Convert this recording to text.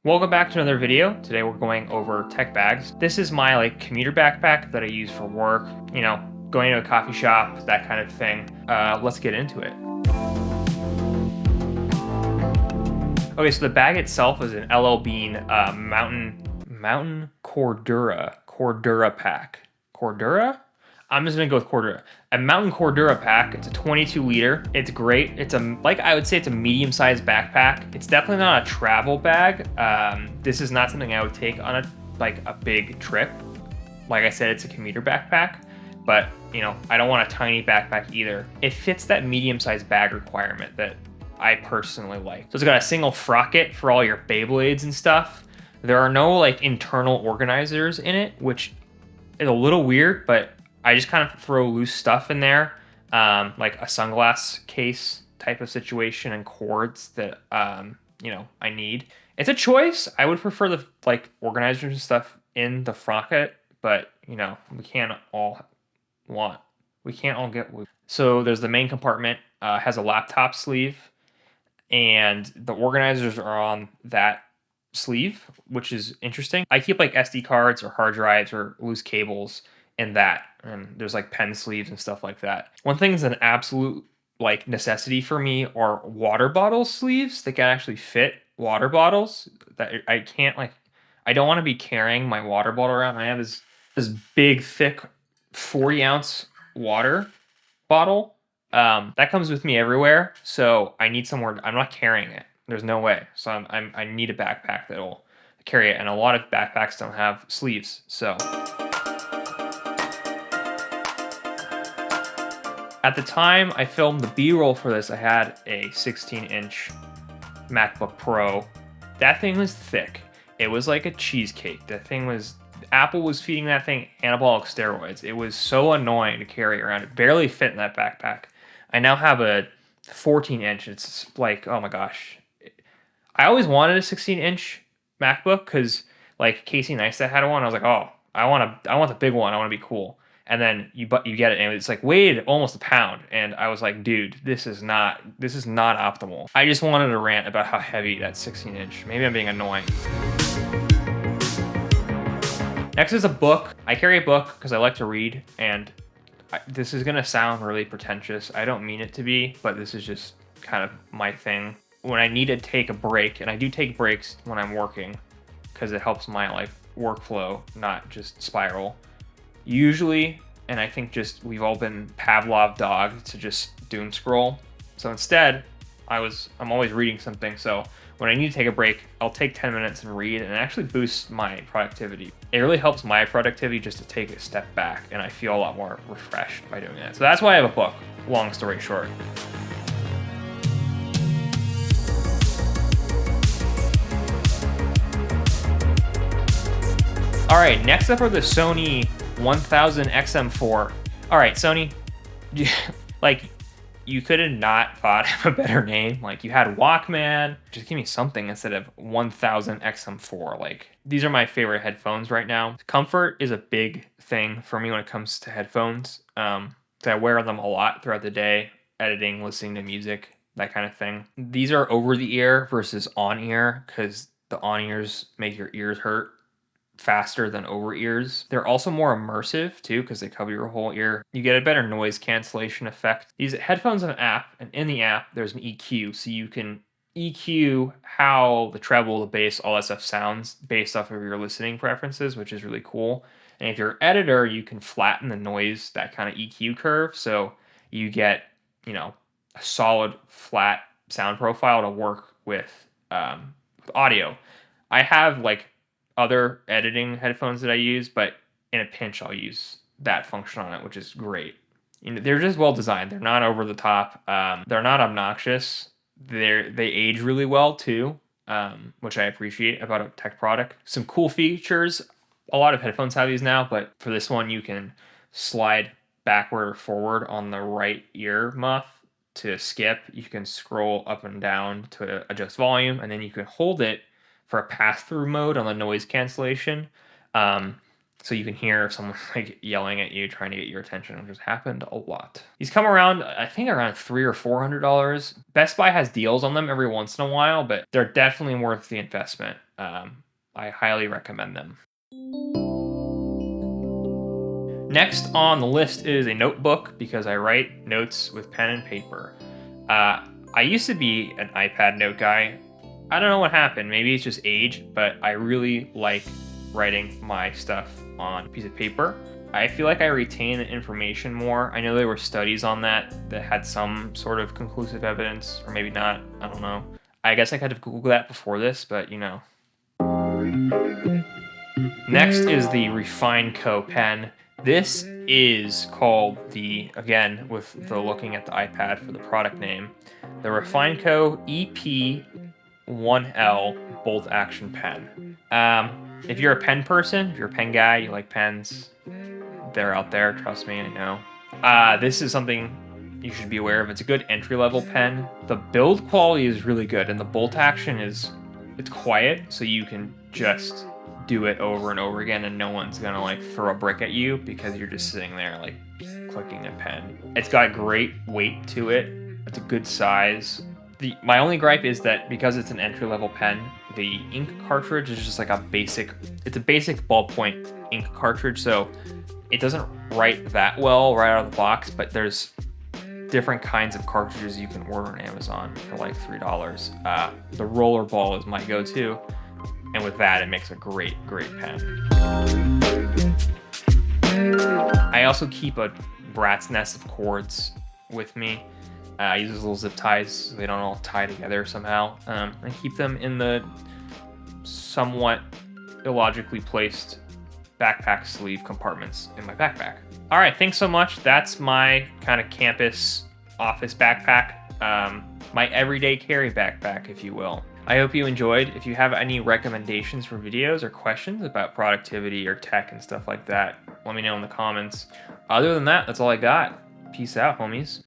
Welcome back to another video. Today we're going over tech bags. This is my commuter backpack that I use for work, going to a coffee shop, that kind of thing. Let's get into it. Okay, so the bag itself is an LL Bean Mountain Cordura pack. Cordura? I'm just gonna go with Cordura. A Mountain Cordura pack. It's a 22 liter. It's great. It's I would say it's a medium-sized backpack. It's definitely not a travel bag. This is not something I would take on a big trip. Like I said, it's a commuter backpack, but I don't want a tiny backpack either. It fits that medium-sized bag requirement that I personally like. So it's got a single frocket for all your Beyblades and stuff. There are no internal organizers in it, which is a little weird, but I just kind of throw loose stuff in there, like a sunglass case type of situation and cords that, I need. It's a choice. I would prefer the organizers and stuff in the frocket, but we can't all get. So there's the main compartment, has a laptop sleeve, and the organizers are on that sleeve, which is interesting. I keep SD cards or hard drives or loose cables in that, and there's pen sleeves and stuff like that. One thing is an absolute necessity for me are water bottle sleeves that can actually fit water bottles. That I can't I don't want to be carrying my water bottle around. I have this big thick 40-ounce water bottle that comes with me everywhere, so I need somewhere. I'm not carrying it. There's no way. So I need a backpack that'll carry it, and a lot of backpacks don't have sleeves. So at the time I filmed the B-roll for this, I had a 16-inch MacBook Pro. That thing was thick. It was like a cheesecake. Apple was feeding that thing anabolic steroids. It was so annoying to carry around. It barely fit in that backpack. I now have a 14-inch. It's oh my gosh. I always wanted a 16-inch MacBook because Casey Neistat had one. I was like, oh, I want the big one. I want to be cool. And then you get it, and it's weighed almost a pound. And I was like, dude, this is not optimal. I just wanted to rant about how heavy that 16-inch. Maybe I'm being annoying. Next is a book. I carry a book because I like to read, and this is gonna sound really pretentious. I don't mean it to be, but this is just kind of my thing. When I need to take a break, and I do take breaks when I'm working because it helps my workflow not just spiral. Usually, and I think we've all been Pavlov dog to just doom scroll. So instead, I'm always reading something. So when I need to take a break, I'll take 10 minutes and read, and it actually boosts my productivity. It really helps my productivity just to take a step back, and I feel a lot more refreshed by doing that. So that's why I have a book, long story short. All right, next up are the Sony 1000 XM4. All right, Sony, you could have not thought of a better name. You had Walkman. Just give me something instead of 1000 XM4. These are my favorite headphones right now. Comfort is a big thing for me when it comes to headphones. So I wear them a lot throughout the day, editing, listening to music, that kind of thing. These are over the ear versus on ear because the on ears make your ears hurt faster than over ears. They're also more immersive too because they cover your whole ear. You get a better noise cancellation effect. These headphones have an app, and in the app there's an EQ, so you can EQ how the treble, the bass, all that stuff sounds based off of your listening preferences, which is really cool. And if you're an editor, you can flatten the noise, that kind of EQ curve, so you get a solid flat sound profile to work with audio. I have other editing headphones that I use, but in a pinch I'll use that function on it, which is great. They're just well designed. They're not over the top. They're not obnoxious. They age really well too, which I appreciate about a tech product. Some cool features. A lot of headphones have these now, but for this one you can slide backward or forward on the right ear muff to skip. You can scroll up and down to adjust volume, and then you can hold it for a pass-through mode on the noise cancellation. So you can hear someone yelling at you, trying to get your attention, which has happened a lot. These come around, I think around $300 or $400. Best Buy has deals on them every once in a while, but they're definitely worth the investment. I highly recommend them. Next on the list is a notebook because I write notes with pen and paper. I used to be an iPad note guy. I don't know what happened. Maybe it's just age, but I really like writing my stuff on a piece of paper. I feel like I retain the information more. I know there were studies on that had some sort of conclusive evidence, or maybe not. I don't know. I guess I could have Googled that before this, but you know. Next is the Refine Co. pen. This is called again, with the looking at the iPad for the product name, the Refine Co. EP1L bolt action pen. If you're a pen person, if you're a pen guy, you like pens, they're out there, trust me, I know. This is something you should be aware of. It's a good entry-level pen. The build quality is really good, and the bolt action it's quiet, so you can just do it over and over again, and no one's gonna like throw a brick at you because you're just sitting there like clicking a pen. It's got great weight to it. It's a good size. My only gripe is that because it's an entry-level pen, the ink cartridge is just like it's a basic ballpoint ink cartridge, so it doesn't write that well right out of the box, but there's different kinds of cartridges you can order on Amazon for like $3. The rollerball is my go-to, and with that, it makes a great pen. I also keep a rat's nest of cords with me. I use those little zip ties so they don't all tie together somehow. I keep them in the somewhat illogically placed backpack sleeve compartments in my backpack. All right, thanks so much. That's my kind of campus office backpack, my everyday carry backpack, if you will. I hope you enjoyed. If you have any recommendations for videos or questions about productivity or tech and stuff like that, let me know in the comments. Other than that, that's all I got. Peace out, homies.